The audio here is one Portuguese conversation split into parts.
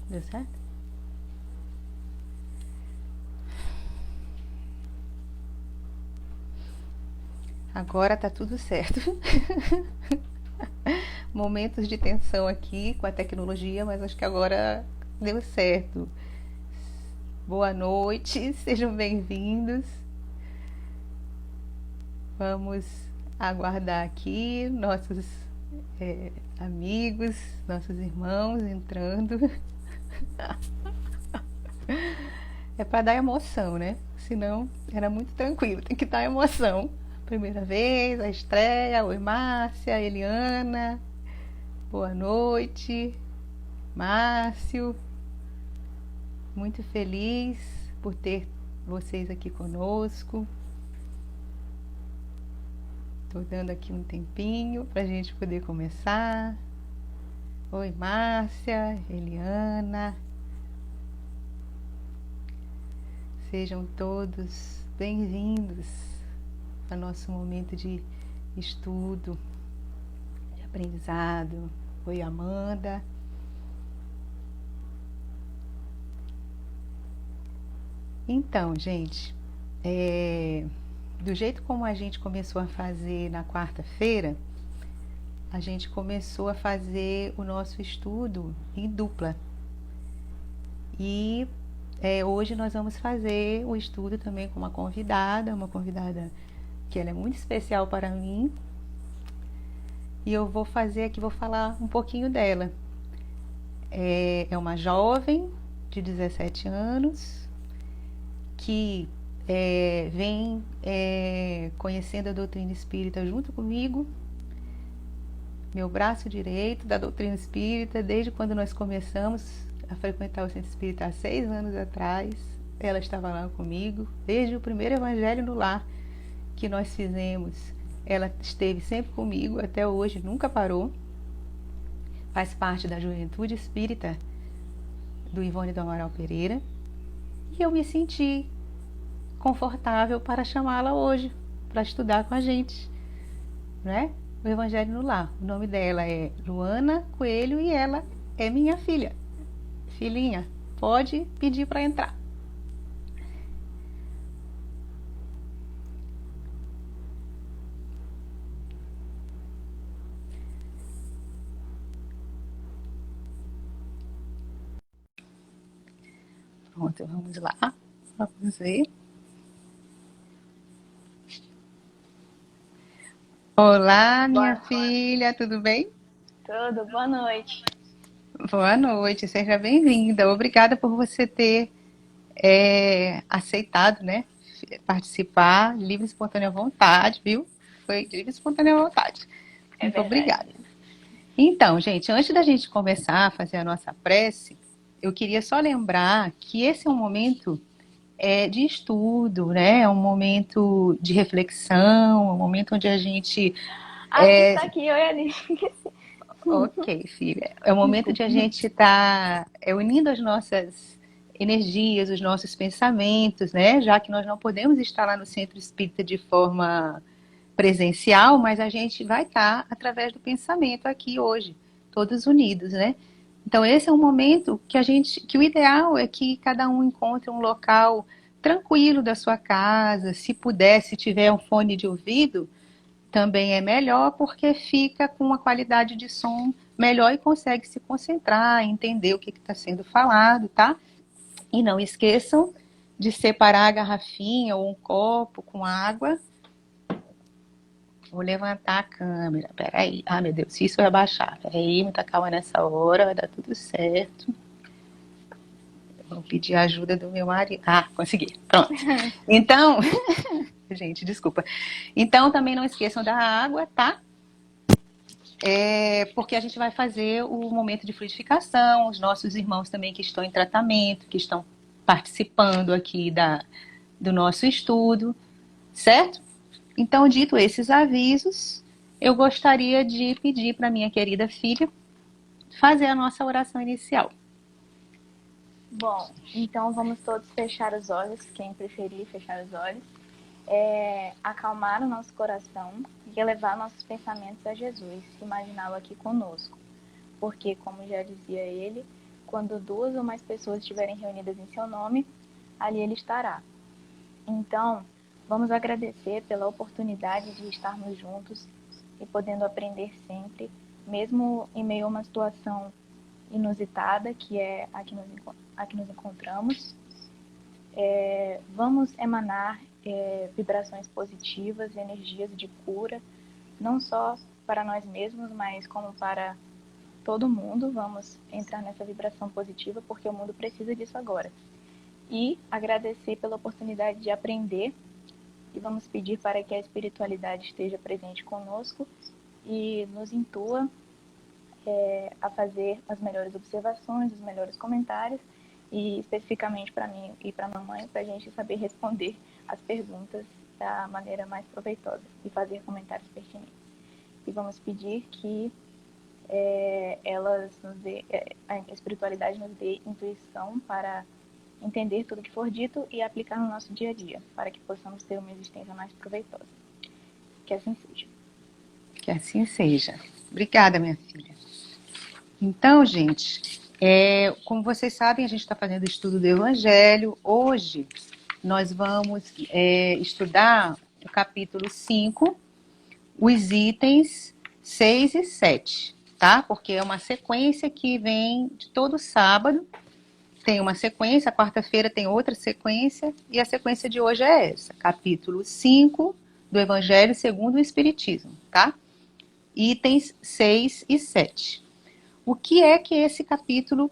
Deu certo? Agora tá tudo certo. Momentos de tensão aqui com a tecnologia, mas acho que agora deu certo. Boa noite, sejam bem-vindos. Vamos aguardar aqui nossos amigos, nossos irmãos entrando. É para dar emoção, né? Senão era muito tranquilo, tem que dar emoção. Primeira vez, a estreia. Oi, Márcia, Eliana. Boa noite, Márcio. Muito feliz por ter vocês aqui conosco. Estou dando aqui um tempinho para a gente poder começar. Oi, Márcia, Eliana. Sejam todos bem-vindos ao nosso momento de estudo, de aprendizado. Oi, Amanda. Então, gente, do jeito como a gente começou a fazer na quarta-feira, a gente começou a fazer o nosso estudo em dupla. E hoje nós vamos fazer o estudo também com uma convidada que ela é muito especial para mim. E eu vou fazer aqui, vou falar um pouquinho dela. É uma jovem de 17 anos que vem conhecendo a doutrina espírita junto comigo, meu braço direito da doutrina espírita, desde quando nós começamos a frequentar o centro espírita há 6 anos atrás. Ela estava lá comigo, desde o primeiro evangelho no lar que nós fizemos. Ela esteve sempre comigo até hoje, nunca parou. Faz parte da juventude espírita do Ivone do Amaral Pereira. E eu me senti confortável para chamá-la hoje, para estudar com a gente, né? O Evangelho no Lar. O nome dela é Luana Coelho e ela é minha filha. Filhinha, pode pedir para entrar. Pronto, vamos lá. Vamos ver. Olá, minha filha, tudo bem? Tudo, boa noite. Boa noite, seja bem-vinda. Obrigada por você ter aceitado, né? Participar, livre e espontânea vontade, viu? Foi livre e espontânea vontade. É Muito verdade. obrigada. Então, gente, antes da gente começar a fazer a nossa prece, eu queria só lembrar que esse é um momento de estudo, né? É um momento de reflexão, é um momento onde a gente. Aqui tá aqui, olha ali. Ok, filha. É o momento de a gente estar unindo as nossas energias, os nossos pensamentos, né? Já que nós não podemos estar lá no centro espírita de forma presencial, mas a gente vai estar através do pensamento aqui hoje, todos unidos, né? Então esse é um momento que o ideal é que cada um encontre um local tranquilo da sua casa, se puder, se tiver um fone de ouvido, também é melhor porque fica com uma qualidade de som melhor e consegue se concentrar, entender o que está sendo falado, tá? E não esqueçam de separar a garrafinha ou um copo com água. Vou levantar a câmera, peraí. Ah, meu Deus, isso vai baixar. Peraí, muita calma nessa hora, vai dar tudo certo. Vou pedir a ajuda do meu marido. Ah, consegui. Pronto. Então, gente, desculpa. Então, também não esqueçam da água, tá? Porque a gente vai fazer o momento de fluidificação, os nossos irmãos também que estão em tratamento, que estão participando aqui do nosso estudo, certo? Então, dito esses avisos, eu gostaria de pedir para minha querida filha fazer a nossa oração inicial. Bom, então vamos todos fechar os olhos, quem preferir fechar os olhos. Acalmar o nosso coração e elevar nossos pensamentos a Jesus, imaginá-lo aqui conosco. Porque, como já dizia ele, quando 2 ou mais pessoas estiverem reunidas em seu nome, ali ele estará. Então, vamos agradecer pela oportunidade de estarmos juntos e podendo aprender sempre, mesmo em meio a uma situação inusitada, que é a que nos encontramos. Vamos emanar vibrações positivas, energias de cura, não só para nós mesmos, mas como para todo mundo. Vamos entrar nessa vibração positiva, porque o mundo precisa disso agora. E agradecer pela oportunidade de aprender, e vamos pedir para que a espiritualidade esteja presente conosco e nos intua a fazer as melhores observações, os melhores comentários, e especificamente para mim e para a mamãe, para a gente saber responder as perguntas da maneira mais proveitosa e fazer comentários pertinentes. E vamos pedir que a espiritualidade nos dê intuição para entender tudo que for dito e aplicar no nosso dia a dia, para que possamos ter uma existência mais proveitosa. Que assim seja. Que assim seja. Obrigada, minha filha. Então, gente, como vocês sabem, a gente está fazendo o estudo do Evangelho. Hoje, nós vamos estudar o capítulo 5, os itens 6 e 7, tá? Porque é uma sequência que vem de todo sábado. Tem uma sequência, a quarta-feira tem outra sequência, e a sequência de hoje é essa, capítulo 5 do Evangelho segundo o Espiritismo, tá? Itens 6 e 7. O que é que esse capítulo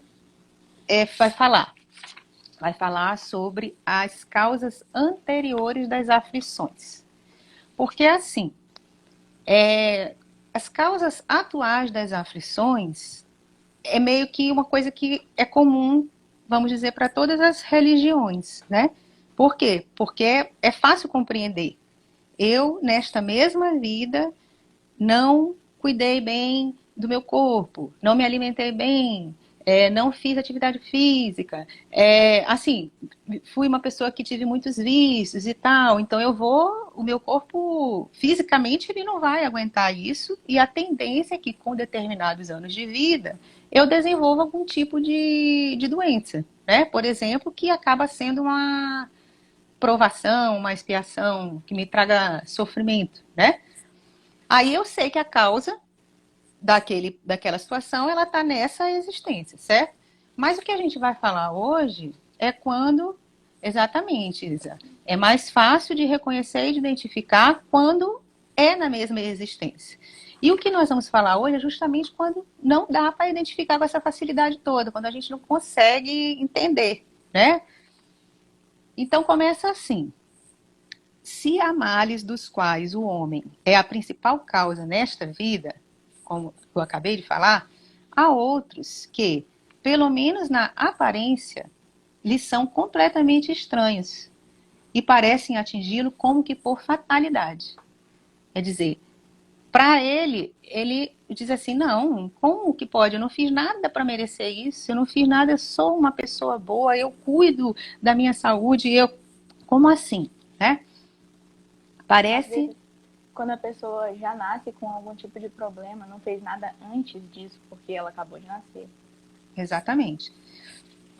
vai falar? Vai falar sobre as causas anteriores das aflições. Porque assim, as causas atuais das aflições é meio que uma coisa que é comum, vamos dizer, para todas as religiões, né? Por quê? Porque é fácil compreender. Eu, nesta mesma vida, não cuidei bem do meu corpo, não me alimentei bem, não fiz atividade física, assim, fui uma pessoa que tive muitos vícios e tal, então o meu corpo, fisicamente, ele não vai aguentar isso, e a tendência é que com determinados anos de vida, eu desenvolva algum tipo de doença, né? Por exemplo, que acaba sendo uma provação, uma expiação, que me traga sofrimento, né? Aí eu sei que a causa daquela situação, ela está nessa existência, certo? Mas o que a gente vai falar hoje é quando, exatamente, Isa, é mais fácil de reconhecer e de identificar quando é na mesma existência. E o que nós vamos falar hoje é justamente quando não dá para identificar com essa facilidade toda, quando a gente não consegue entender, né? Então começa assim. Se há males dos quais o homem é a principal causa nesta vida, como eu acabei de falar, há outros que, pelo menos na aparência, lhe são completamente estranhos e parecem atingi-lo como que por fatalidade. Quer dizer, para ele diz assim, não, como que pode? Eu não fiz nada para merecer isso, eu não fiz nada, eu sou uma pessoa boa, eu cuido da minha saúde, como assim, né? Parece... Às vezes, quando a pessoa já nasce com algum tipo de problema, não fez nada antes disso, porque ela acabou de nascer. Exatamente.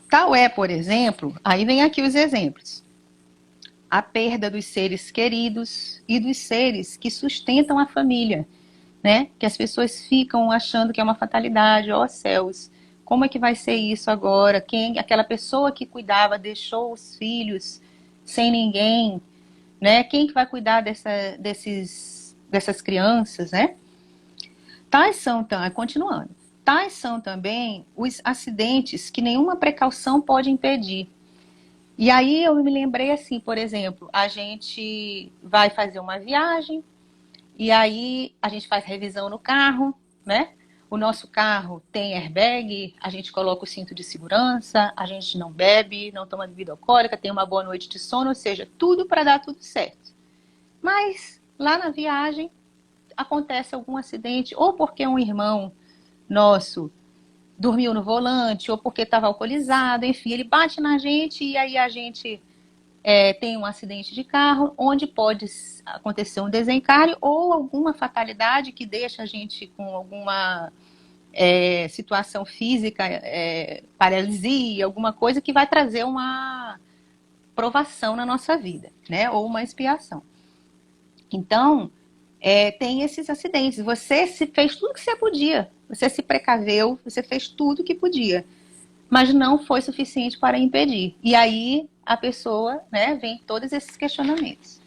Tal é, por exemplo, aí vem aqui os exemplos. A perda dos seres queridos e dos seres que sustentam a família, né? Que as pessoas ficam achando que é uma fatalidade, ó céus, como é que vai ser isso agora? Aquela pessoa que cuidava deixou os filhos sem ninguém, né? Quem que vai cuidar dessas crianças, né? Continuando. Tais são também os acidentes que nenhuma precaução pode impedir. E aí eu me lembrei assim, por exemplo, a gente vai fazer uma viagem e aí a gente faz revisão no carro, né? O nosso carro tem airbag, a gente coloca o cinto de segurança, a gente não bebe, não toma bebida alcoólica, tem uma boa noite de sono, ou seja, tudo para dar tudo certo. Mas lá na viagem acontece algum acidente, ou porque um irmão nosso dormiu no volante, ou porque estava alcoolizado, enfim, ele bate na gente e aí a gente tem um acidente de carro, onde pode acontecer um desencarne ou alguma fatalidade que deixa a gente com alguma situação física, paralisia, alguma coisa que vai trazer uma provação na nossa vida, né? Ou uma expiação. Então, tem esses acidentes. Você se fez tudo que você podia. Você se precaveu, você fez tudo que podia. Mas não foi suficiente para impedir. E aí a pessoa, né, vem todos esses questionamentos.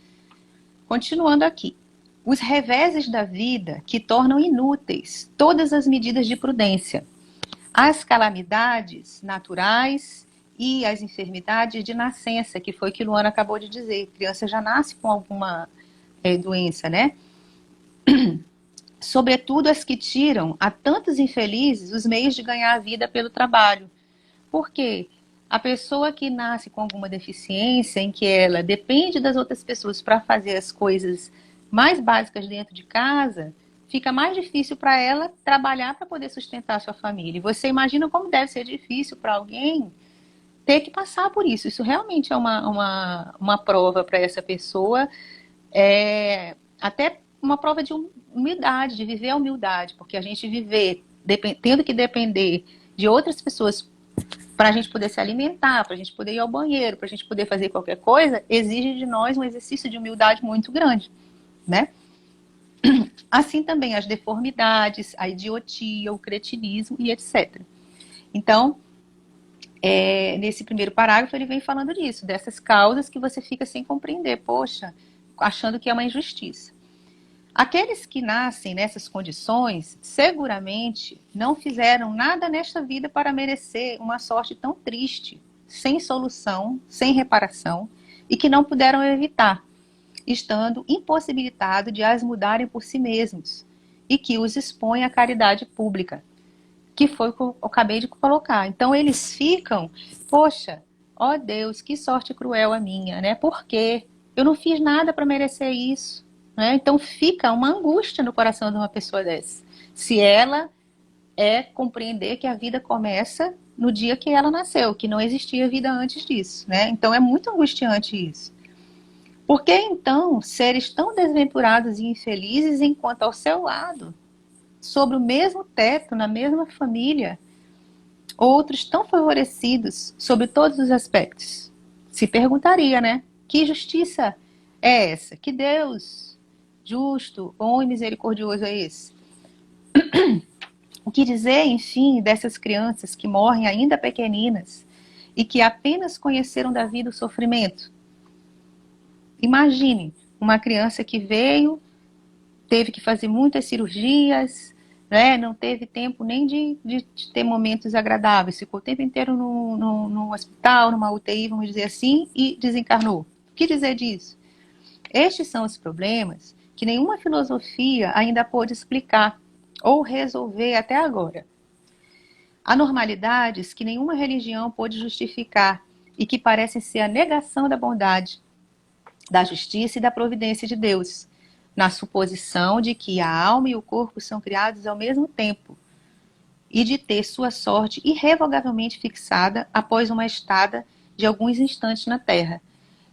Continuando aqui. Os reveses da vida que tornam inúteis todas as medidas de prudência. As calamidades naturais e as enfermidades de nascença, que foi o que Luana acabou de dizer. A criança já nasce com alguma doença, né? Sobretudo as que tiram a tantos infelizes os meios de ganhar a vida pelo trabalho. Porque a pessoa que nasce com alguma deficiência, em que ela depende das outras pessoas para fazer as coisas mais básicas dentro de casa, fica mais difícil para ela trabalhar para poder sustentar a sua família. E você imagina como deve ser difícil para alguém ter que passar por isso. Isso realmente é uma prova para essa pessoa, até uma prova de humildade, de viver a humildade, porque a gente viver tendo que depender de outras pessoas para a gente poder se alimentar, para a gente poder ir ao banheiro, para a gente poder fazer qualquer coisa, exige de nós um exercício de humildade muito grande, né? Assim também as deformidades, a idiotia, o cretinismo e etc. Então, nesse primeiro parágrafo ele vem falando disso, dessas causas que você fica sem compreender, poxa, achando que é uma injustiça. Aqueles que nascem nessas condições, seguramente não fizeram nada nesta vida para merecer uma sorte tão triste, sem solução, sem reparação, e que não puderam evitar, estando impossibilitado de as mudarem por si mesmos, e que os expõe à caridade pública, que foi o que eu acabei de colocar. Então eles ficam, poxa, ó Deus, que sorte cruel a minha, né? Por quê? Eu não fiz nada para merecer isso. Então fica uma angústia no coração de uma pessoa dessa. Se ela compreender que a vida começa no dia que ela nasceu, que não existia vida antes disso, né? Então é muito angustiante isso. Por que então seres tão desventurados e infelizes enquanto ao seu lado, sobre o mesmo teto, na mesma família, outros tão favorecidos sobre todos os aspectos? Se perguntaria, né? Que justiça é essa? Que Deus justo, bom e misericordioso é esse? O que dizer, enfim, dessas crianças que morrem ainda pequeninas e que apenas conheceram da vida o sofrimento? Imagine uma criança que veio, teve que fazer muitas cirurgias, né? Não teve tempo nem de ter momentos agradáveis, ficou o tempo inteiro no hospital, numa UTI, vamos dizer assim, e desencarnou. O que dizer disso? Estes são os problemas que nenhuma filosofia ainda pôde explicar ou resolver até agora. Anormalidades que nenhuma religião pôde justificar e que parecem ser a negação da bondade, da justiça e da providência de Deus, na suposição de que a alma e o corpo são criados ao mesmo tempo e de ter sua sorte irrevogavelmente fixada após uma estada de alguns instantes na Terra.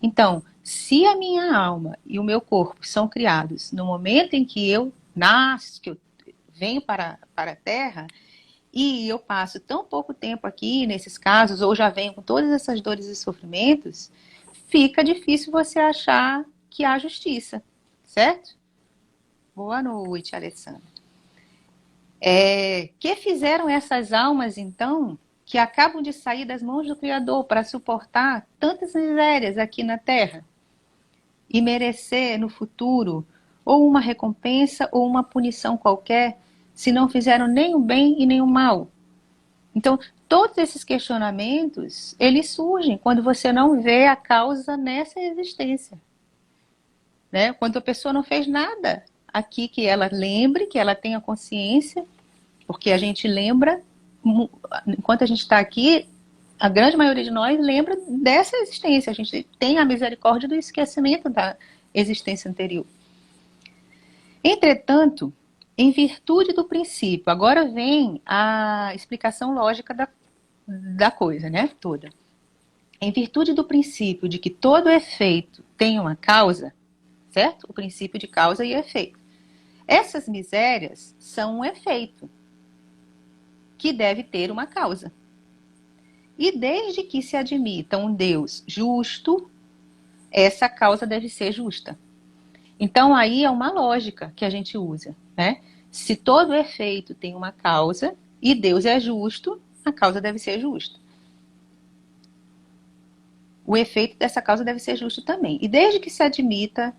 Então, se a minha alma e o meu corpo são criados no momento em que eu nasço, que eu venho para a Terra, e eu passo tão pouco tempo aqui, nesses casos, ou já venho com todas essas dores e sofrimentos, fica difícil você achar que há justiça, certo? Boa noite, Alessandra. Que fizeram essas almas, então, que acabam de sair das mãos do Criador para suportar tantas misérias aqui na Terra e merecer no futuro ou uma recompensa ou uma punição qualquer, se não fizeram nem o bem e nem o mal? Então, todos esses questionamentos, eles surgem quando você não vê a causa nessa existência, né? Quando a pessoa não fez nada aqui que ela lembre, que ela tenha consciência, porque a gente lembra, enquanto a gente está aqui, a grande maioria de nós lembra dessa existência. A gente tem a misericórdia do esquecimento da existência anterior. Entretanto, em virtude do princípio, agora vem a explicação lógica da coisa, né, toda. Em virtude do princípio de que todo efeito tem uma causa, certo? O princípio de causa e efeito. Essas misérias são um efeito. que deve ter uma causa. E desde que se admita um Deus justo, essa causa deve ser justa. Então aí é uma lógica que a gente usa, né? Se todo efeito tem uma causa e Deus é justo, a causa deve ser justa. O efeito dessa causa deve ser justo também. E desde que se admita...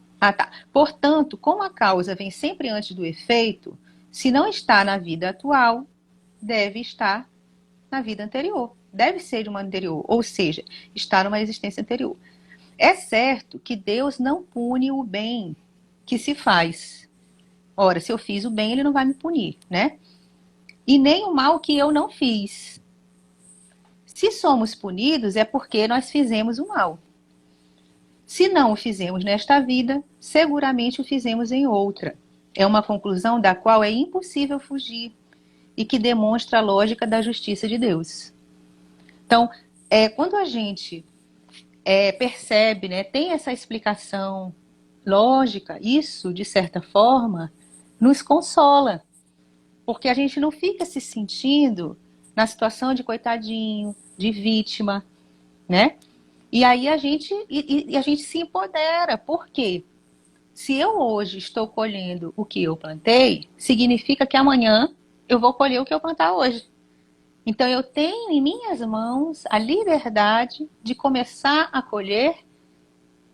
Portanto, como a causa vem sempre antes do efeito, se não está na vida atual, deve estar na vida anterior. Deve ser de uma anterior, ou seja, está numa existência anterior. É certo que Deus não pune o bem que se faz. Ora, se eu fiz o bem, ele não vai me punir, né? E nem o mal que eu não fiz. Se somos punidos, é porque nós fizemos o mal. Se não o fizemos nesta vida, seguramente o fizemos em outra. É uma conclusão da qual é impossível fugir e que demonstra a lógica da justiça de Deus. Então, quando a gente percebe, né, tem essa explicação lógica, isso, de certa forma, nos consola. Porque a gente não fica se sentindo na situação de coitadinho, de vítima, né? E aí a gente se empodera. Por quê? Se eu hoje estou colhendo o que eu plantei, significa que amanhã eu vou colher o que eu plantar hoje. Então eu tenho em minhas mãos a liberdade de começar a colher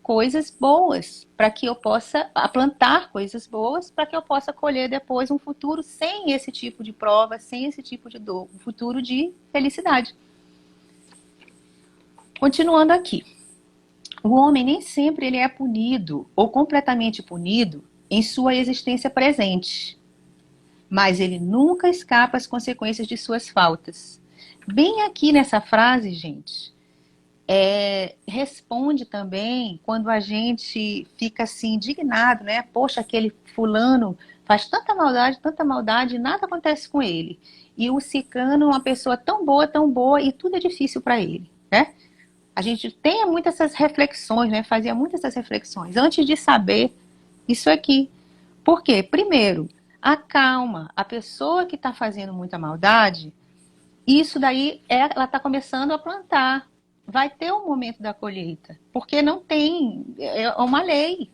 coisas boas, para que eu possa plantar coisas boas, para que eu possa colher depois um futuro sem esse tipo de prova, sem esse tipo de dor, um futuro de felicidade. Continuando aqui. O homem nem sempre ele é punido ou completamente punido em sua existência presente, mas ele nunca escapa às consequências de suas faltas. Bem aqui nessa frase, gente, responde também quando a gente fica assim indignado, né? Poxa, aquele fulano faz tanta maldade e nada acontece com ele. E o ciclano é uma pessoa tão boa e tudo é difícil para ele, né? A gente tem muitas essas reflexões, né? Fazia muitas essas reflexões antes de saber isso aqui. Por quê? Primeiro, acalma a pessoa que está fazendo muita maldade. Isso daí, ela está começando a plantar. Vai ter um momento da colheita. Porque não tem, é uma lei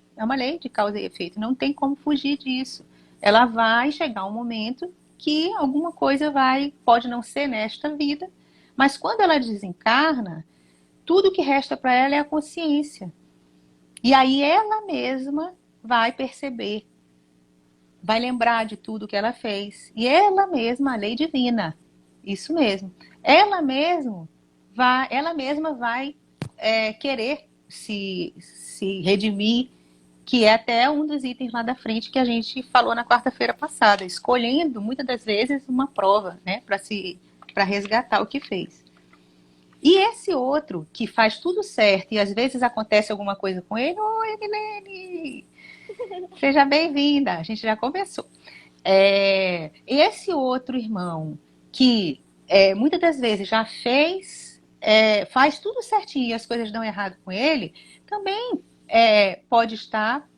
de causa e efeito. Não tem como fugir disso. Ela vai chegar um momento que alguma coisa pode não ser nesta vida, mas quando ela desencarna, tudo que resta para ela é a consciência. E aí ela mesma vai perceber, vai lembrar de tudo que ela fez. E ela mesma, a lei divina, isso mesmo, ela mesma vai querer se redimir, que é até um dos itens lá da frente que a gente falou na quarta-feira passada, escolhendo muitas das vezes uma prova, né, para resgatar o que fez. E esse outro, que faz tudo certo e às vezes acontece alguma coisa com ele, oi, Milene! Seja bem-vinda, a gente já começou. Esse outro irmão, que muitas das vezes já faz tudo certinho e as coisas dão errado com ele, também pode estar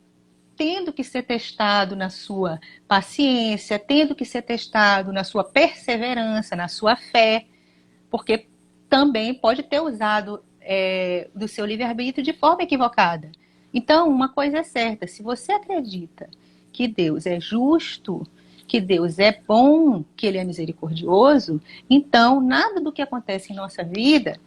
tendo que ser testado na sua paciência, tendo que ser testado na sua perseverança, na sua fé, porque também pode ter usado do seu livre-arbítrio de forma equivocada. Então, uma coisa é certa, se você acredita que Deus é justo, que Deus é bom, que Ele é misericordioso, então nada do que acontece em nossa vida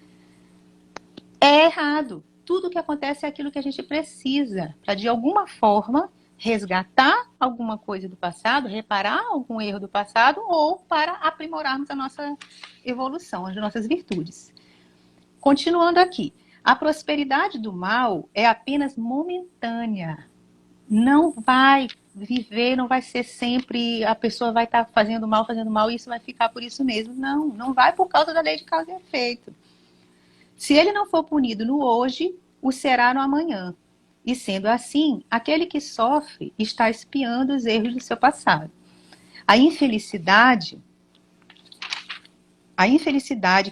é errado. Tudo o que acontece é aquilo que a gente precisa para, de alguma forma, resgatar alguma coisa do passado, reparar algum erro do passado ou para aprimorarmos a nossa evolução, as nossas virtudes. Continuando aqui. A prosperidade do mal é apenas momentânea. Não vai viver, não vai ser sempre, a pessoa vai estar fazendo mal e isso vai ficar por isso mesmo. Não, não vai por causa da lei de causa e efeito. Se ele não for punido no hoje, o será no amanhã. E sendo assim, aquele que sofre está espiando os erros do seu passado. A infelicidade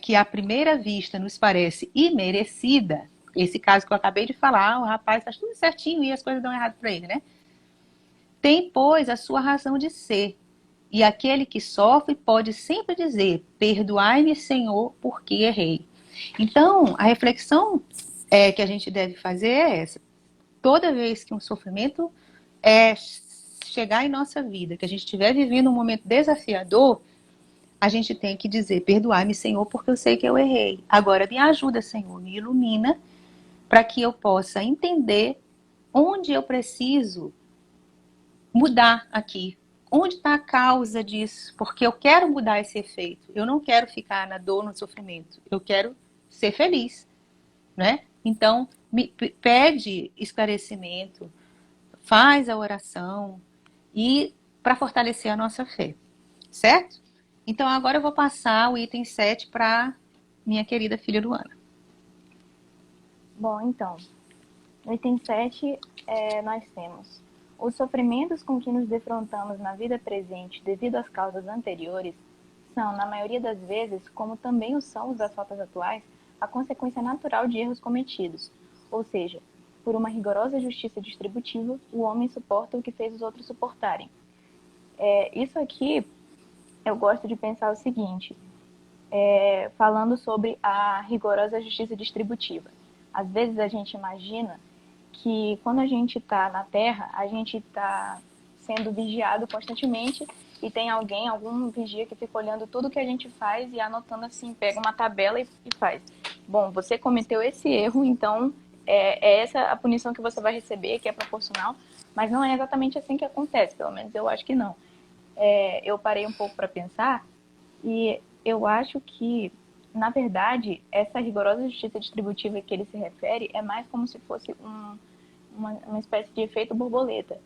que à primeira vista nos parece imerecida, esse caso que eu acabei de falar, o rapaz faz tudo certinho e as coisas dão errado para ele, né? Tem, pois, a sua razão de ser E aquele que sofre pode sempre dizer: perdoai-me, Senhor, porque errei. Então, a reflexão que a gente deve fazer é essa. Toda vez que um sofrimento chegar em nossa vida, que a gente estiver vivendo um momento desafiador, a gente tem que dizer: perdoai-me, Senhor, porque eu sei que eu errei. Agora me ajuda, Senhor, me ilumina para que eu possa entender onde eu preciso mudar aqui. Onde está a causa disso? Porque eu quero mudar esse efeito. Eu não quero ficar na dor, no sofrimento. Eu quero ser feliz, né? Então, pede esclarecimento, faz a oração e para fortalecer a nossa fé, certo? Então, agora eu vou passar o item 7 para minha querida filha Luana. Bom, então, no item 7, nós temos: os sofrimentos com que nos defrontamos na vida presente devido às causas anteriores são, na maioria das vezes, como também o são os das faltas atuais, a consequência natural de erros cometidos. Ou seja, por uma rigorosa justiça distributiva, o homem suporta o que fez os outros suportarem. Isso aqui, eu gosto de pensar o seguinte, falando sobre a rigorosa justiça distributiva. Às vezes a gente imagina que quando a gente está na Terra, a gente está sendo vigiado constantemente e tem algum vigia que fica olhando tudo que a gente faz e anotando assim, pega uma tabela e faz. Bom, você cometeu esse erro, então é essa a punição que você vai receber, que é proporcional, mas não é exatamente assim que acontece, pelo menos eu acho que não. Eu parei um pouco para pensar e eu acho que, na verdade, essa rigorosa justiça distributiva que ele se refere é mais como se fosse uma espécie de efeito borboleta.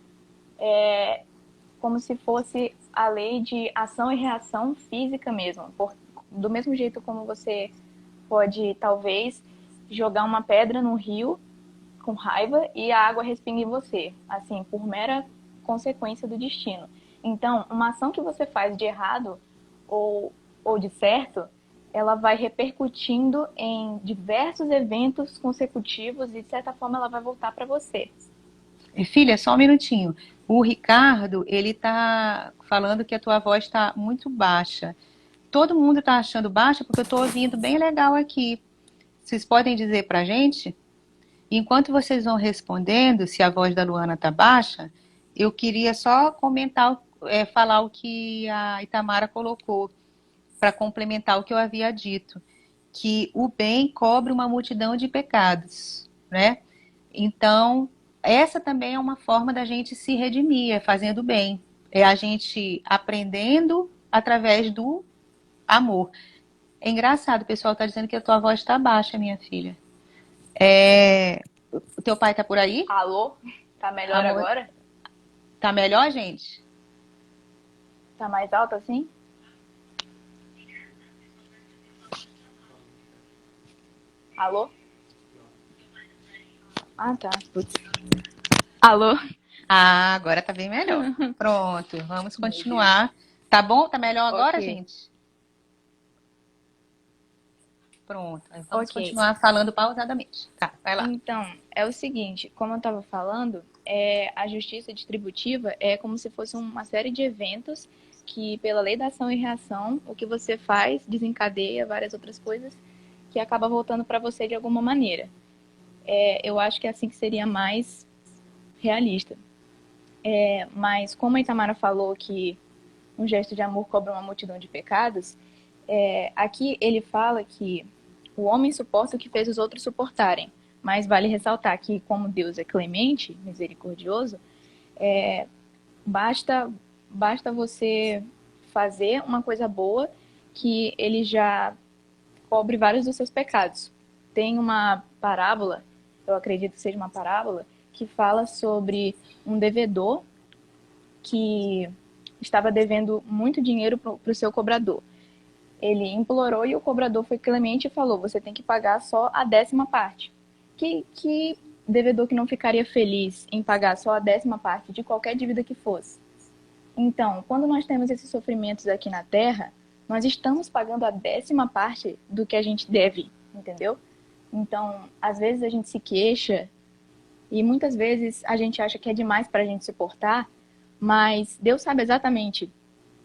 Como se fosse a lei de ação e reação física mesmo. Do mesmo jeito como você pode, talvez, jogar uma pedra no rio com raiva e a água respinga em você, assim, por mera consequência do destino. Então, uma ação que você faz de errado ou de certo, ela vai repercutindo em diversos eventos consecutivos e, de certa forma, ela vai voltar para você. Filha, só um minutinho. O Ricardo, ele tá falando que a tua voz está muito baixa. Todo mundo está achando baixa porque eu estou ouvindo bem legal aqui. Vocês podem dizer para a gente? Enquanto vocês vão respondendo se a voz da Luana está baixa, eu queria só comentar, falar o que a Itamara colocou para complementar o que eu havia dito, que o bem cobre uma multidão de pecados, né? Então, essa também é uma forma da gente se redimir, é fazendo bem. É a gente aprendendo através do amor. É engraçado, o pessoal está dizendo que a tua voz está baixa, minha filha. O teu pai está por aí? Alô? Tá melhor Amor, agora? tá melhor, gente? Tá mais alto assim? Alô? Ah, tá. Putz. Alô? Ah, agora tá bem melhor. Pronto, vamos continuar. Tá bom? Tá melhor agora, Ok. gente? Pronto, vamos Ok. continuar falando pausadamente. Tá, vai lá. Então, é o seguinte, como eu estava falando, a justiça distributiva é como se fosse uma série de eventos que, pela lei da ação e reação, o que você faz desencadeia várias outras coisas que acaba voltando para você de alguma maneira. Eu acho que é assim que seria mais realista. Mas como a Itamara falou que um gesto de amor cobra uma multidão de pecados, aqui ele fala que o homem suporta o que fez os outros suportarem. Mas vale ressaltar que, como Deus é clemente, misericordioso, basta você fazer uma coisa boa que ele já cobre vários dos seus pecados. Tem uma parábola, eu acredito que seja uma parábola, que fala sobre um devedor que estava devendo muito dinheiro para o seu cobrador. Ele implorou e o cobrador foi clemente e falou: você tem que pagar só a 10ª parte. Que devedor que não ficaria feliz em pagar só a 10ª parte de qualquer dívida que fosse? Então, quando nós temos esses sofrimentos aqui na Terra, nós estamos pagando a 10ª parte do que a gente deve, entendeu? Então, às vezes a gente se queixa e muitas vezes a gente acha que é demais para a gente suportar, mas Deus sabe exatamente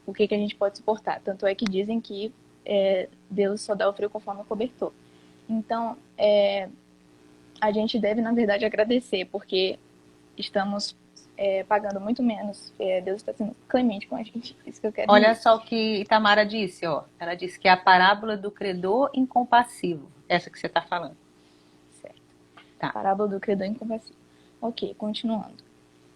o que a gente pode suportar. Tanto é que dizem que Deus só dá o frio conforme o cobertor. Então, a gente deve, na verdade, agradecer, porque estamos pagando muito menos. Deus está sendo clemente com a gente, isso que eu quero Olha dizer. só o que Itamara disse, ó. Ela disse que é a parábola do credor incompassivo. Essa que você está falando. Certo. Tá. Parábola do credor incompassível. Ok, continuando.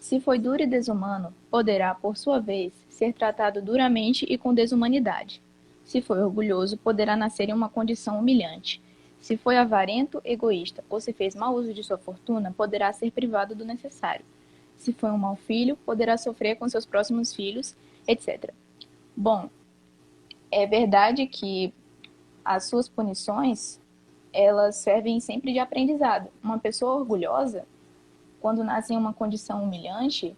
Se foi duro e desumano, poderá, por sua vez, ser tratado duramente e com desumanidade. Se foi orgulhoso, poderá nascer em uma condição humilhante. Se foi avarento, egoísta, ou se fez mau uso de sua fortuna, poderá ser privado do necessário. Se foi um mau filho, poderá sofrer com seus próximos filhos, etc. Bom, é verdade que as suas punições, elas servem sempre de aprendizado. Uma pessoa orgulhosa, quando nasce em uma condição humilhante,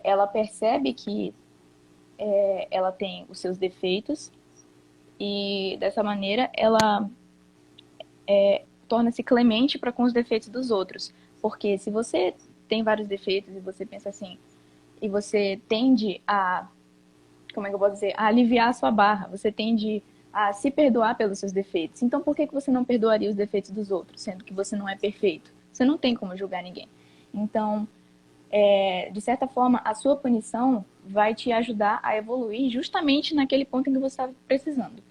ela percebe que ela tem os seus defeitos e, dessa maneira, ela torna-se clemente para com os defeitos dos outros. Porque se você tem vários defeitos e você pensa assim, e você tende a, como é que eu posso dizer, a aliviar a sua barra, você tende a se perdoar pelos seus defeitos. Então, por que você não perdoaria os defeitos dos outros, sendo que você não é perfeito? Você não tem como julgar ninguém. Então, de certa forma, a sua punição vai te ajudar a evoluir justamente naquele ponto em que você estava precisando.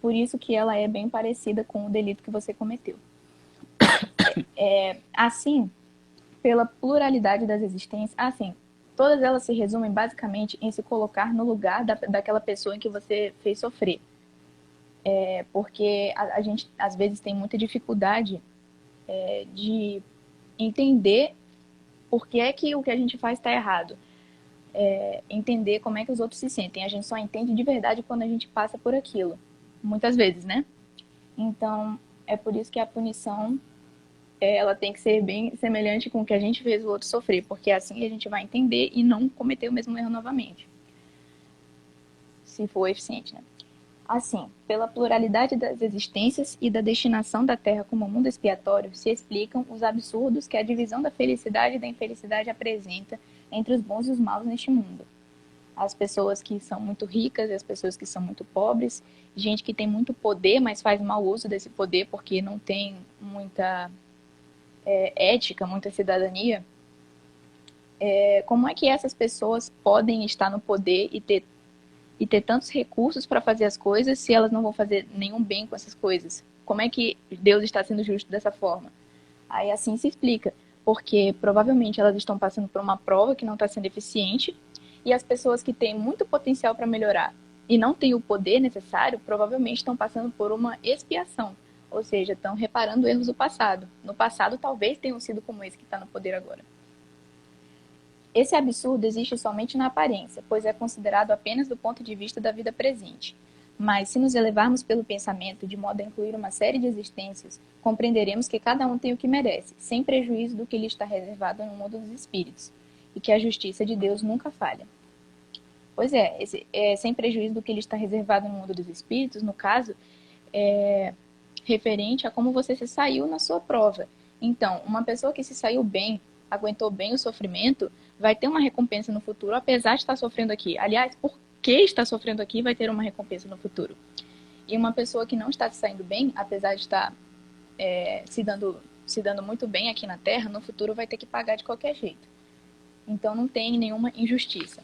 Por isso que ela é bem parecida com o delito que você cometeu. Assim, pela pluralidade das existências, assim, todas elas se resumem basicamente em se colocar no lugar daquela pessoa em que você fez sofrer. Porque a gente, às vezes, tem muita dificuldade de entender por que é que o que a gente faz está errado. Entender como é que os outros se sentem. A gente só entende de verdade quando a gente passa por aquilo. Muitas vezes, né? Então, é por isso que a punição ela tem que ser bem semelhante com o que a gente fez o outro sofrer, porque assim a gente vai entender e não cometer o mesmo erro novamente. Se for eficiente, né? Assim, pela pluralidade das existências e da destinação da Terra como mundo expiatório, se explicam os absurdos que a divisão da felicidade e da infelicidade apresenta entre os bons e os maus neste mundo. As pessoas que são muito ricas e as pessoas que são muito pobres, gente que tem muito poder, mas faz mau uso desse poder porque não tem muita ética, muita cidadania. Como é que essas pessoas podem estar no poder e ter tantos recursos para fazer as coisas se elas não vão fazer nenhum bem com essas coisas? Como é que Deus está sendo justo dessa forma? Aí assim se explica, porque provavelmente elas estão passando por uma prova que não está sendo eficiente e as pessoas que têm muito potencial para melhorar e não têm o poder necessário, provavelmente estão passando por uma expiação, ou seja, estão reparando erros do passado. No passado talvez tenham sido como esse que está no poder agora. Esse absurdo existe somente na aparência, pois é considerado apenas do ponto de vista da vida presente. Mas, se nos elevarmos pelo pensamento, de modo a incluir uma série de existências, compreenderemos que cada um tem o que merece, sem prejuízo do que lhe está reservado no mundo dos espíritos, e que a justiça de Deus nunca falha. Pois sem prejuízo do que lhe está reservado no mundo dos espíritos, no caso, é referente a como você se saiu na sua prova. Então, uma pessoa que se saiu bem, aguentou bem o sofrimento, vai ter uma recompensa no futuro, apesar de estar sofrendo aqui. Aliás, por que está sofrendo aqui, vai ter uma recompensa no futuro. E uma pessoa que não está se saindo bem, apesar de estar se dando muito bem aqui na Terra, no futuro vai ter que pagar de qualquer jeito. Então, não tem nenhuma injustiça.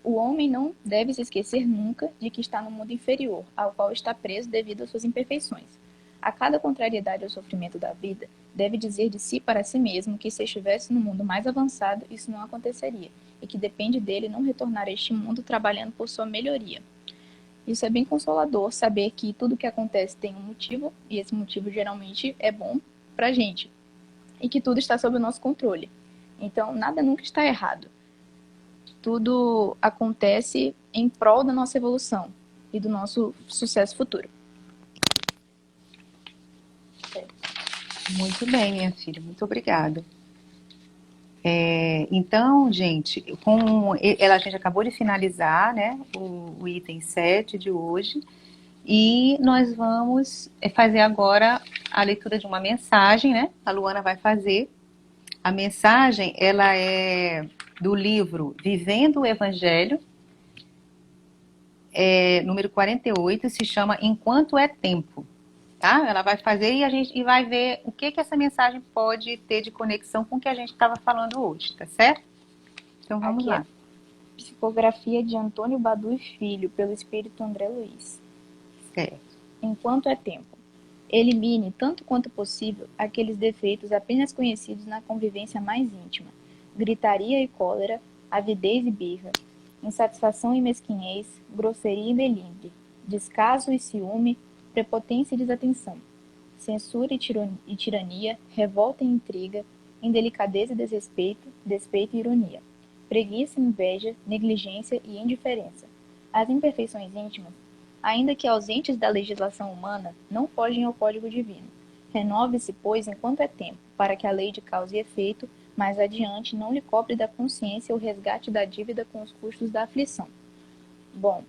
O homem não deve se esquecer nunca de que está no mundo inferior, ao qual está preso devido às suas imperfeições. A cada contrariedade ao sofrimento da vida, deve dizer de si para si mesmo que se estivesse no mundo mais avançado, isso não aconteceria, e que depende dele não retornar a este mundo trabalhando por sua melhoria. Isso é bem consolador, saber que tudo que acontece tem um motivo, e esse motivo geralmente é bom para a gente, e que tudo está sob o nosso controle. Então, nada nunca está errado. Tudo acontece em prol da nossa evolução e do nosso sucesso futuro. Muito bem, minha filha, muito obrigada. Então, gente, a gente acabou de finalizar, né, o item 7 de hoje, e nós vamos fazer agora a leitura de uma mensagem, né? A Luana vai fazer. A mensagem, ela é do livro Vivendo o Evangelho, número 48, se chama Enquanto é Tempo. Tá? Ela vai fazer e a gente vai ver o que essa mensagem pode ter de conexão com o que a gente estava falando hoje, tá certo? Então vamos Aqui lá. é psicografia de Antônio Badu e Filho, pelo espírito André Luiz. Certo. Enquanto é tempo. Elimine, tanto quanto possível, aqueles defeitos apenas conhecidos na convivência mais íntima. Gritaria e cólera, avidez e birra, insatisfação e mesquinhez, grosseria e melindre, descaso e ciúme, prepotência e desatenção, censura e tirania, revolta e intriga, indelicadeza e desrespeito, despeito e ironia, preguiça e inveja, negligência e indiferença. As imperfeições íntimas, ainda que ausentes da legislação humana, não fogem ao código divino. Renove-se, pois, enquanto é tempo, para que a lei de causa e efeito, mais adiante, não lhe cobre da consciência o resgate da dívida com os custos da aflição. Bom,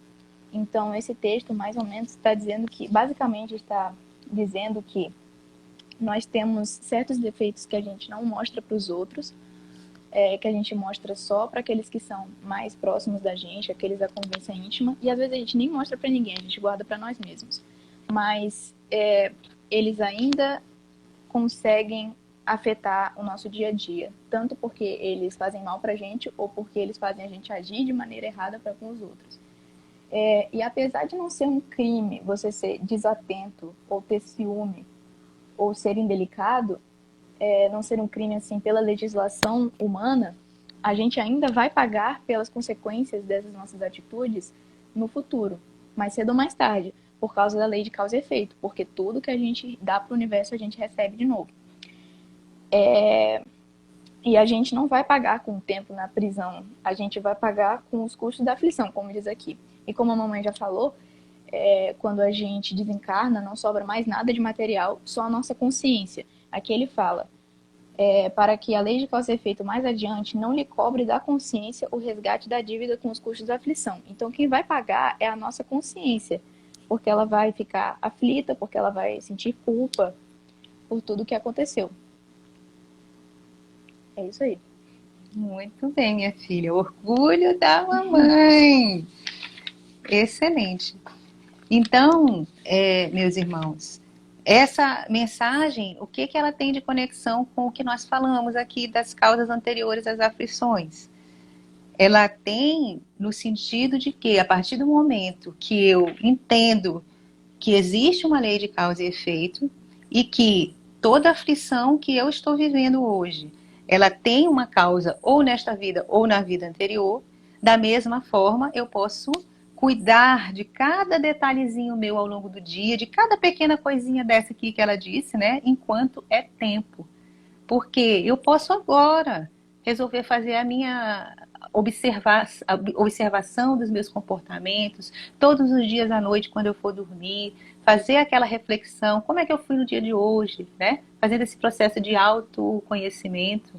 então esse texto mais ou menos está dizendo que, basicamente está dizendo que nós temos certos defeitos que a gente não mostra para os outros, que a gente mostra só para aqueles que são mais próximos da gente, aqueles da convivência íntima, e às vezes a gente nem mostra para ninguém, a gente guarda para nós mesmos. Mas eles ainda conseguem afetar o nosso dia a dia, tanto porque eles fazem mal para a gente ou porque eles fazem a gente agir de maneira errada para com os outros. E apesar de não ser um crime você ser desatento ou ter ciúme ou ser indelicado, não ser um crime assim pela legislação humana, a gente ainda vai pagar pelas consequências dessas nossas atitudes no futuro, mais cedo ou mais tarde, por causa da lei de causa e efeito, porque tudo que a gente dá para o universo a gente recebe de novo. E a gente não vai pagar com o tempo na prisão, a gente vai pagar com os custos da aflição, como diz aqui. E como a mamãe já falou, quando a gente desencarna, não sobra mais nada de material, só a nossa consciência. Aqui ele fala, para que a lei de causa e efeito mais adiante não lhe cobre da consciência o resgate da dívida com os custos da aflição. Então quem vai pagar é a nossa consciência, porque ela vai ficar aflita, porque ela vai sentir culpa por tudo que aconteceu. É isso aí. Muito bem, minha filha. Orgulho da mamãe. Excelente. Então, meus irmãos, essa mensagem, o que ela tem de conexão com o que nós falamos aqui das causas anteriores às aflições? Ela tem no sentido de que, a partir do momento que eu entendo que existe uma lei de causa e efeito e que toda aflição que eu estou vivendo hoje, ela tem uma causa ou nesta vida ou na vida anterior, da mesma forma eu posso cuidar de cada detalhezinho meu ao longo do dia, de cada pequena coisinha dessa aqui que ela disse, né? Enquanto é tempo. Porque eu posso agora resolver fazer a minha observação dos meus comportamentos, todos os dias à noite quando eu for dormir, fazer aquela reflexão, como é que eu fui no dia de hoje, né? Fazendo esse processo de autoconhecimento.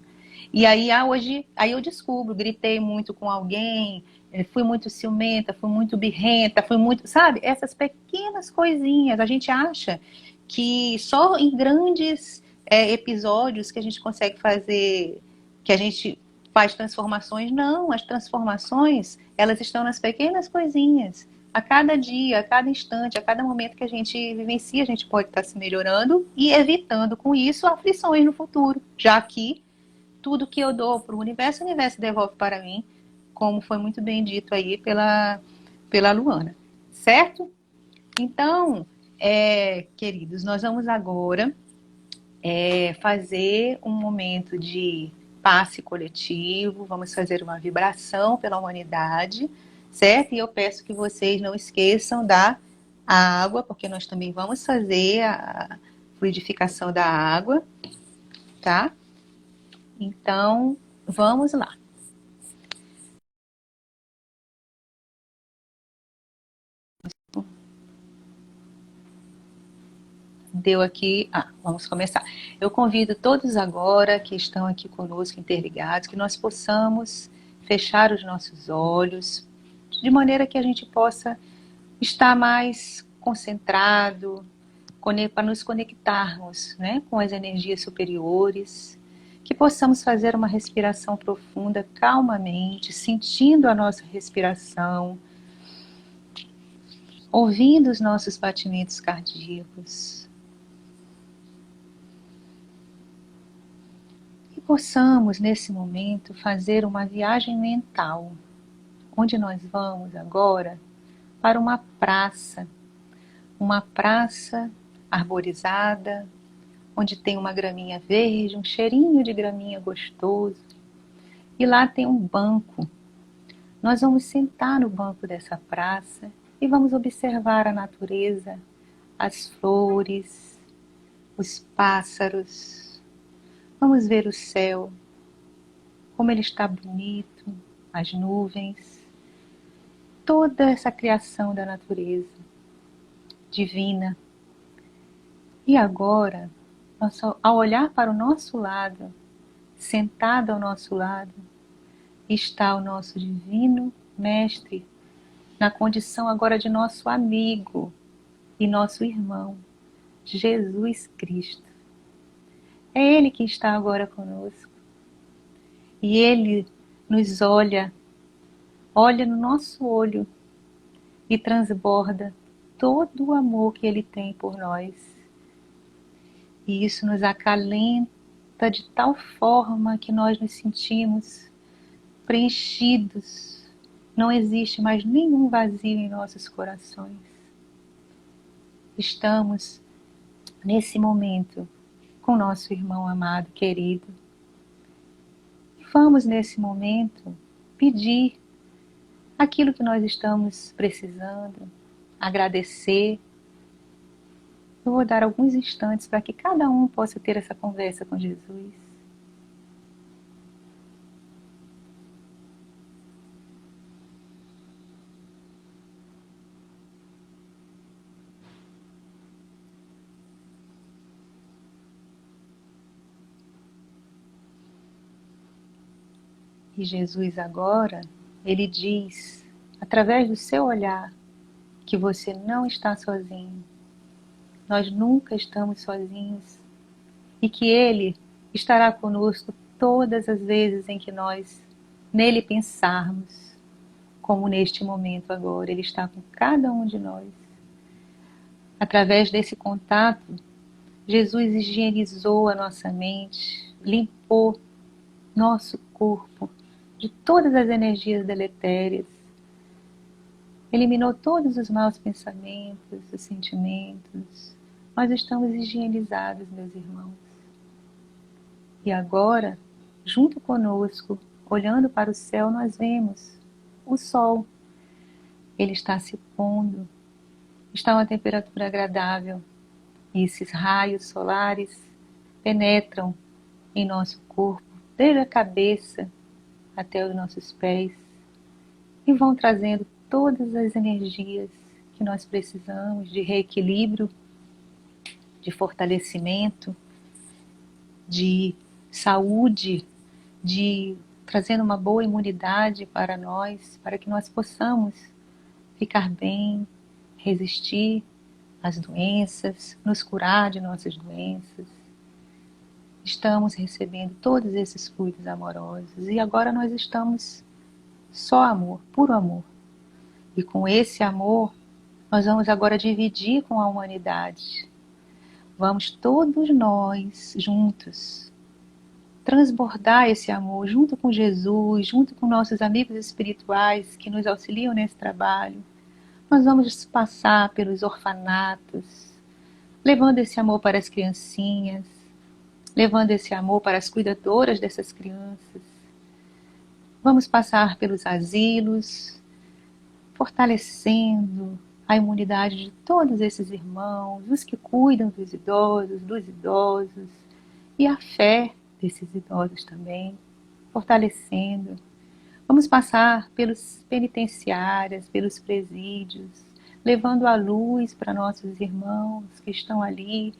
E aí, hoje, aí eu descubro, gritei muito com alguém, fui muito ciumenta, fui muito birrenta, fui muito, sabe? Essas pequenas coisinhas, a gente acha que só em grandes episódios que a gente consegue fazer, que a gente faz transformações. Não, as transformações, elas estão nas pequenas coisinhas. A cada dia, a cada instante, a cada momento que a gente vivencia, a gente pode estar se melhorando e evitando com isso aflições no futuro, já que tudo que eu dou para o universo devolve para mim, como foi muito bem dito aí pela Luana, certo? Então, queridos, nós vamos agora fazer um momento de passe coletivo, vamos fazer uma vibração pela humanidade, certo? E eu peço que vocês não esqueçam da água, porque nós também vamos fazer a fluidificação da água, tá? Então, vamos lá. Deu aqui, vamos começar. Eu convido todos agora que estão aqui conosco interligados, que nós possamos fechar os nossos olhos, de maneira que a gente possa estar mais concentrado, para nos conectarmos, né, com as energias superiores, que possamos fazer uma respiração profunda, calmamente, sentindo a nossa respiração, ouvindo os nossos batimentos cardíacos. E possamos, nesse momento, fazer uma viagem mental, onde nós vamos agora para uma praça arborizada, onde tem uma graminha verde, um cheirinho de graminha gostoso. E lá tem um banco. Nós vamos sentar no banco dessa praça e vamos observar a natureza, as flores, os pássaros. Vamos ver o céu, como ele está bonito, as nuvens, toda essa criação da natureza divina. E agora, ao olhar para o nosso lado, sentado ao nosso lado, está o nosso divino mestre, na condição agora de nosso amigo e nosso irmão, Jesus Cristo. É Ele que está agora conosco. E Ele nos olha no nosso olho e transborda todo o amor que Ele tem por nós. E isso nos acalenta de tal forma que nós nos sentimos preenchidos. Não existe mais nenhum vazio em nossos corações. Estamos, nesse momento, com nosso irmão amado, querido. Vamos, nesse momento, pedir aquilo que nós estamos precisando, agradecer. Eu vou dar alguns instantes para que cada um possa ter essa conversa com Jesus. E Jesus agora, Ele diz, através do seu olhar, que você não está sozinho. Nós nunca estamos sozinhos. E que Ele estará conosco todas as vezes em que nós nele pensarmos, como neste momento agora. Ele está com cada um de nós. Através desse contato, Jesus higienizou a nossa mente, limpou nosso corpo de todas as energias deletérias, eliminou todos os maus pensamentos, os sentimentos. Nós estamos higienizados, meus irmãos. E agora, junto conosco, olhando para o céu, nós vemos o sol. Ele está se pondo, está a uma temperatura agradável. E esses raios solares penetram em nosso corpo, desde a cabeça até os nossos pés, e vão trazendo todas as energias que nós precisamos de reequilíbrio, de fortalecimento, de saúde, de trazendo uma boa imunidade para nós, para que nós possamos ficar bem, resistir às doenças, nos curar de nossas doenças. Estamos recebendo todos esses fluidos amorosos e agora nós estamos só amor, puro amor. E com esse amor, nós vamos agora dividir com a humanidade. Vamos todos nós juntos transbordar esse amor junto com Jesus, junto com nossos amigos espirituais que nos auxiliam nesse trabalho. Nós vamos passar pelos orfanatos, levando esse amor para as criancinhas, levando esse amor para as cuidadoras dessas crianças. Vamos passar pelos asilos, fortalecendo a imunidade de todos esses irmãos, os que cuidam dos idosos e a fé desses idosos também, fortalecendo. Vamos passar pelos penitenciárias, pelos presídios, levando a luz para nossos irmãos que estão ali,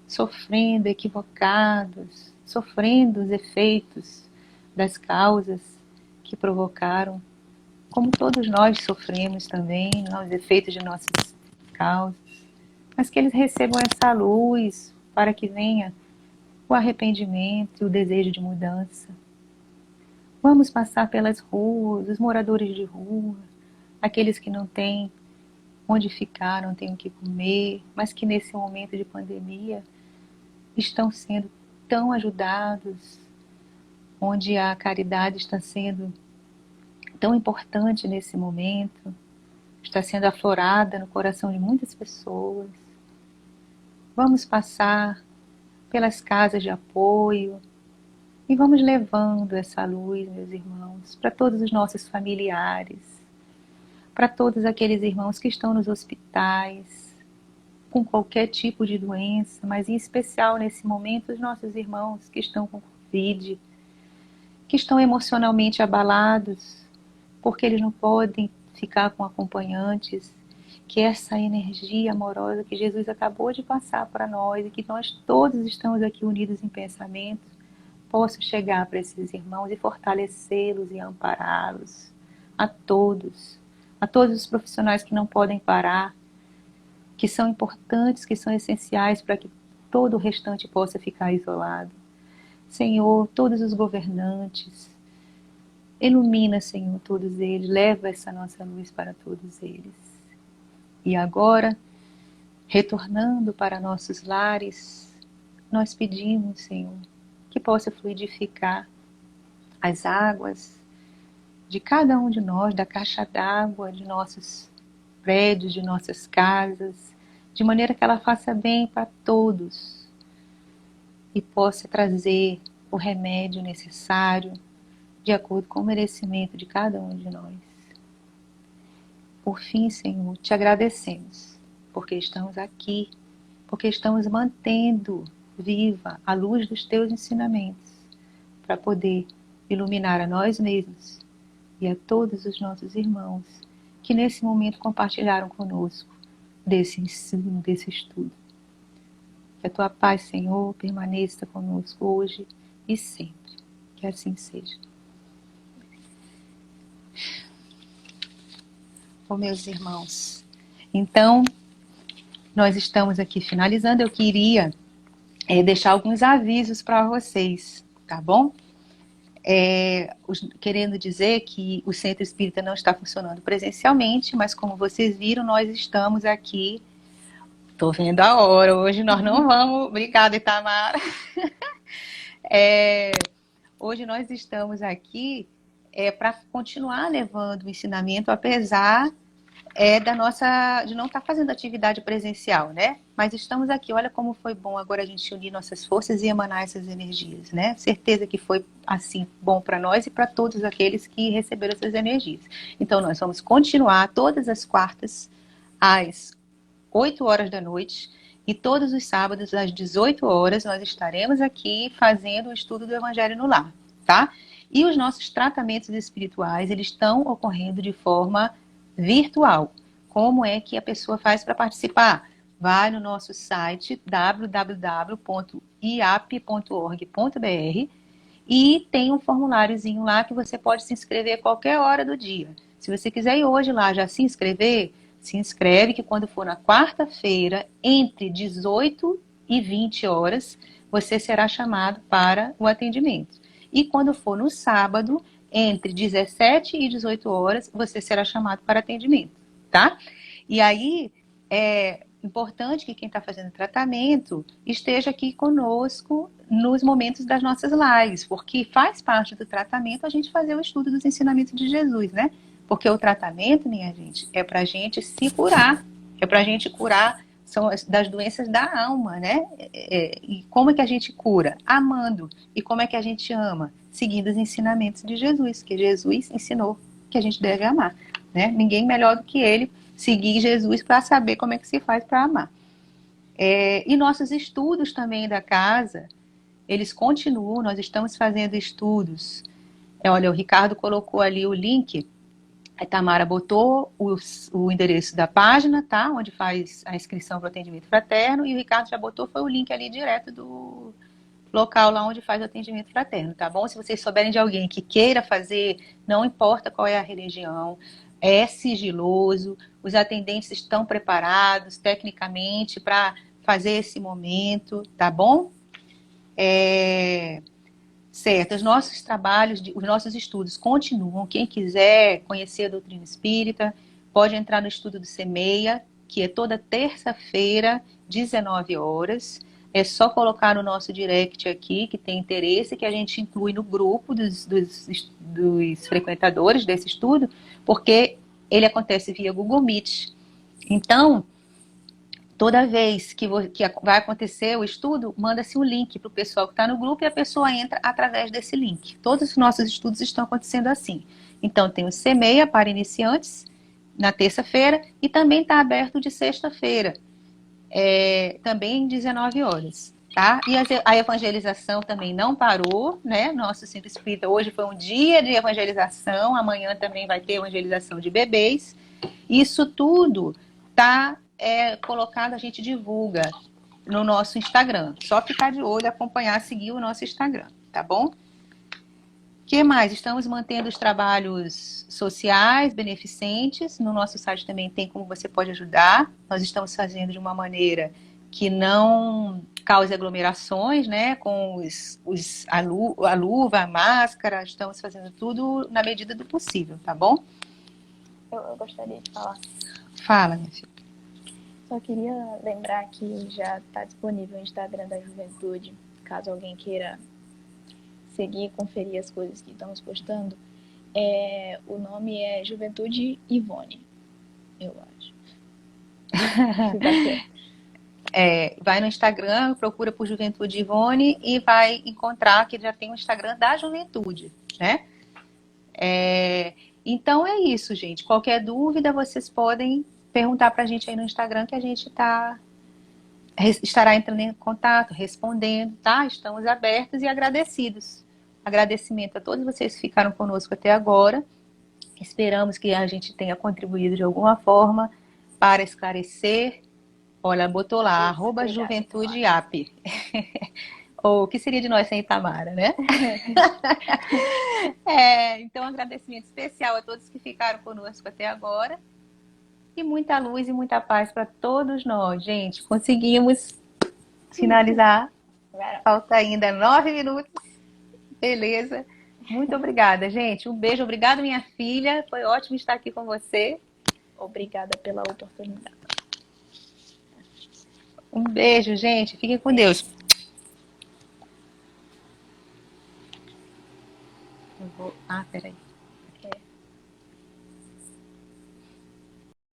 sofrendo, equivocados, sofrendo os efeitos das causas que provocaram, como todos nós sofremos também, os efeitos de nossas causas, mas que eles recebam essa luz para que venha o arrependimento e o desejo de mudança. Vamos passar pelas ruas, os moradores de rua, aqueles que não têm onde ficar, não têm o que comer, mas que nesse momento de pandemia estão sendo tão ajudados, onde a caridade está sendo tão importante nesse momento, está sendo aflorada no coração de muitas pessoas. Vamos passar pelas casas de apoio e vamos levando essa luz, meus irmãos, para todos os nossos familiares, para todos aqueles irmãos que estão nos hospitais, com qualquer tipo de doença, mas em especial nesse momento os nossos irmãos que estão com Covid, que estão emocionalmente abalados, porque eles não podem ficar com acompanhantes, que essa energia amorosa que Jesus acabou de passar para nós e que nós todos estamos aqui unidos em pensamento, possa chegar para esses irmãos e fortalecê-los e ampará-los, a todos os profissionais que não podem parar, que são importantes, que são essenciais para que todo o restante possa ficar isolado. Senhor, todos os governantes, ilumina, Senhor, todos eles, leva essa nossa luz para todos eles. E agora, retornando para nossos lares, nós pedimos, Senhor, que possa fluidificar as águas de cada um de nós, da caixa d'água de nossos prédios, de nossas casas, de maneira que ela faça bem para todos e possa trazer o remédio necessário de acordo com o merecimento de cada um de nós. Por fim, Senhor, te agradecemos, porque estamos aqui, porque estamos mantendo viva a luz dos teus ensinamentos, para poder iluminar a nós mesmos e a todos os nossos irmãos que nesse momento compartilharam conosco desse ensino, desse estudo. Que a tua paz, Senhor, permaneça conosco hoje e sempre. Que assim seja. Oh, meus irmãos, então, nós estamos aqui finalizando. Eu queria deixar alguns avisos para vocês, tá bom? Querendo dizer que o Centro Espírita não está funcionando presencialmente, mas como vocês viram, nós estamos aqui. Estou vendo a hora, hoje nós não vamos. Obrigada, Itamara. Hoje nós estamos aqui para continuar levando o ensinamento, apesar de não estar fazendo atividade presencial, né? Mas estamos aqui, olha como foi bom agora a gente unir nossas forças e emanar essas energias, né? Certeza que foi assim bom para nós e para todos aqueles que receberam essas energias. Então nós vamos continuar todas as quartas às 8 horas da noite e todos os sábados às 18 horas nós estaremos aqui fazendo o estudo do Evangelho no Lar, tá? E os nossos tratamentos espirituais, eles estão ocorrendo de forma virtual. Como é que a pessoa faz para participar? Vai no nosso site www.iap.org.br e tem um formuláriozinho lá que você pode se inscrever a qualquer hora do dia. Se você quiser ir hoje lá já se inscrever, se inscreve que quando for na quarta-feira, entre 18 e 20 horas, você será chamado para o atendimento. E quando for no sábado, entre 17 e 18 horas, você será chamado para atendimento, tá? E aí, é importante que quem está fazendo tratamento esteja aqui conosco nos momentos das nossas lives, porque faz parte do tratamento a gente fazer o estudo dos ensinamentos de Jesus, né? Porque o tratamento, minha gente, é para a gente se curar, é para a gente curar das doenças da alma, né? E como é que a gente cura? Amando. E como é que a gente ama? Seguindo os ensinamentos de Jesus, que Jesus ensinou que a gente deve amar, né? Ninguém melhor do que ele seguir Jesus para saber como é que se faz para amar. E nossos estudos também da casa, eles continuam, nós estamos fazendo estudos. Olha, o Ricardo colocou ali o link. A Tamara botou o endereço da página, tá? Onde faz a inscrição para o atendimento fraterno, e o Ricardo já botou, foi o link ali direto do local lá onde faz o atendimento fraterno, tá bom? Se vocês souberem de alguém que queira fazer, não importa qual é a religião, é sigiloso, os atendentes estão preparados tecnicamente para fazer esse momento, tá bom? Certo, os nossos trabalhos, os nossos estudos continuam. Quem quiser conhecer a doutrina espírita, pode entrar no estudo do CEMEIA, que é toda terça-feira, 19 horas. É só colocar no nosso direct aqui, que tem interesse, que a gente inclui no grupo dos frequentadores desse estudo, porque ele acontece via Google Meet. Então, toda vez que vai acontecer o estudo, manda-se um link para o pessoal que está no grupo e a pessoa entra através desse link. Todos os nossos estudos estão acontecendo assim. Então, tem o CEMEIA para iniciantes, na terça-feira, e também está aberto de sexta-feira, também 19 horas. Tá? E a evangelização também não parou, né? Nosso Centro Espírita hoje foi um dia de evangelização, amanhã também vai ter evangelização de bebês. Isso tudo está colocado, a gente divulga no nosso Instagram. Só ficar de olho, acompanhar, seguir o nosso Instagram, tá bom? O que mais? Estamos mantendo os trabalhos sociais, beneficentes. No nosso site também tem como você pode ajudar. Nós estamos fazendo de uma maneira que não cause aglomerações, né? Com a luva, a máscara. Estamos fazendo tudo na medida do possível, tá bom? Eu gostaria de falar. Fala, minha filha. Só queria lembrar que já está disponível o Instagram da Juventude, caso alguém queira seguir e conferir as coisas que estamos postando. O nome é Juventude Ivone, eu acho. Vai no Instagram, procura por Juventude Ivone e vai encontrar que já tem o Instagram da Juventude, né? Então é isso, gente. Qualquer dúvida, vocês podem perguntar para a gente aí no Instagram, que a gente estará entrando em contato, respondendo, tá? Estamos abertos e agradecidos. Agradecimento a todos vocês que ficaram conosco até agora. Esperamos que a gente tenha contribuído de alguma forma para esclarecer. Olha, botou lá, @juventudeap. Ou o que seria de nós sem Itamara, né? Então, um agradecimento especial a todos que ficaram conosco até agora. E muita luz e muita paz para todos nós, gente. Conseguimos finalizar. Falta ainda 9 minutos. Beleza. Muito obrigada, gente. Um beijo. Obrigada, minha filha. Foi ótimo estar aqui com você. Obrigada pela oportunidade. Um beijo, gente. Fiquem com Deus.